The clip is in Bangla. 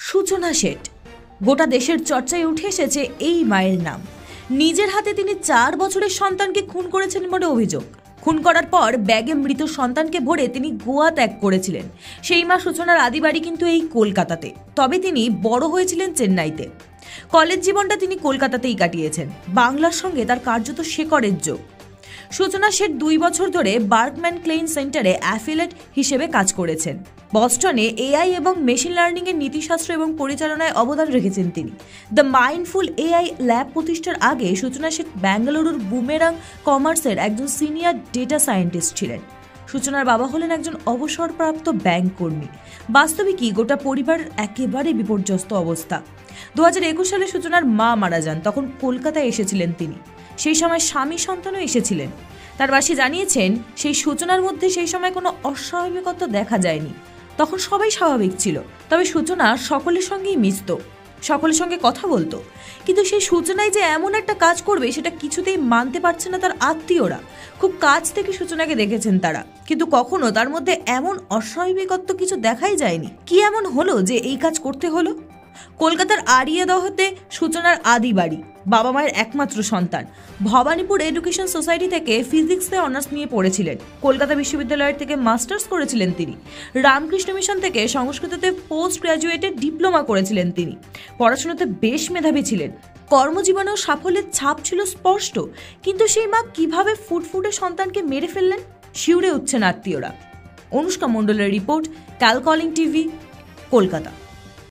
সূচনা শেঠ গোটা দেশের চর্চায় উঠে এসেছে এই মায়ের নাম। নিজের হাতে তিনি 4 বছরের সন্তানকে খুন করেছেন বলে অভিযোগ। খুন করার পর ব্যাগে মৃত সন্তানকে ভরে তিনি গোয়া ত্যাগ করেছিলেন। সেই মা সূচনার আদি বাড়ি কিন্তু এই কলকাতাতে, তবে তিনি বড় হয়েছিলেন চেন্নাইতে। কলেজ জীবনটা তিনি কলকাতাতেই কাটিয়েছেন। বাংলার সঙ্গে তার কার্যত শেকড়ের যোগ। সূচনা শেঠ 2 বছর ধরে বার্কম্যান ক্লেইন সেন্টারে অ্যাফিলিয়েট হিসেবে কাজ করেছেন। বস্টনে এআই এবং মেশিন লার্নিং এর নীতিশাস্ত্র এবং পরিচালনায় অবদান রেখেছেন তিনি। দ্য মাইন্ডফুল এআই ল্যাব প্রতিষ্ঠার আগে সূচনা শেঠ বেঙ্গালুরুর বুমেরাং কমার্সের একজন সিনিয়র ডেটা সায়েন্টিস্ট ছিলেন। সূচনার বাবা হলেন একজন অবসরপ্রাপ্ত ব্যাংক কর্মী। বাস্তবিকই গোটা পরিবার একেবারে বিপর্যস্ত অবস্থা। 2021 সালে সূচনার মা মারা যান। তখন কলকাতায় এসেছিলেন তিনি। সেই সময় স্বামী সন্তানও এসেছিলেন। তার বাসী জানিয়েছেন সেই সূচনার মধ্যে সেই সময় কোনো অস্বাভাবিকতা দেখা যায়নি। তখন সবাই স্বাভাবিক ছিল। তবে সূচনা সকলের সঙ্গেই মিশত, সকলের সঙ্গে কথা বলতো। কিন্তু সেই সূচনায় যে এমন একটা কাজ করবে সেটা কিছুতেই মানতে পারছে না তার আত্মীয়রা। খুব কাছ থেকে সূচনাকে দেখেছেন তারা, কিন্তু কখনো তার মধ্যে এমন অস্বাভাবিকত্ব কিছু দেখাই যায়নি। কি এমন হলো যে এই কাজ করতে হলো? কলকাতার আড়িয়াদহতে সূচনার আদি বাড়ি। বাবা মায়ের একমাত্র সন্তান। ভবানীপুর এডুকেশন সোসাইটি থেকে ফিজিক্সে অনার্স নিয়ে পড়েছিলেন। কলকাতা বিশ্ববিদ্যালয়ের থেকে মাস্টার্স করেছিলেন তিনি। রামকৃষ্ণ মিশন থেকে সংস্কৃততে পোস্ট গ্র্যাজুয়েটের ডিপ্লোমা করেছিলেন তিনি। পড়াশোনাতে বেশ মেধাবী ছিলেন। কর্মজীবনেও সাফল্যের ছাপ ছিল স্পষ্ট। কিন্তু সেই মা কিভাবে ফুটফুটে সন্তানকে মেরে ফেললেন? শিউরে উঠছেন আত্মীয়রা। অনুষ্কা মণ্ডলের রিপোর্ট, ক্যালকলিং টিভি, কলকাতা।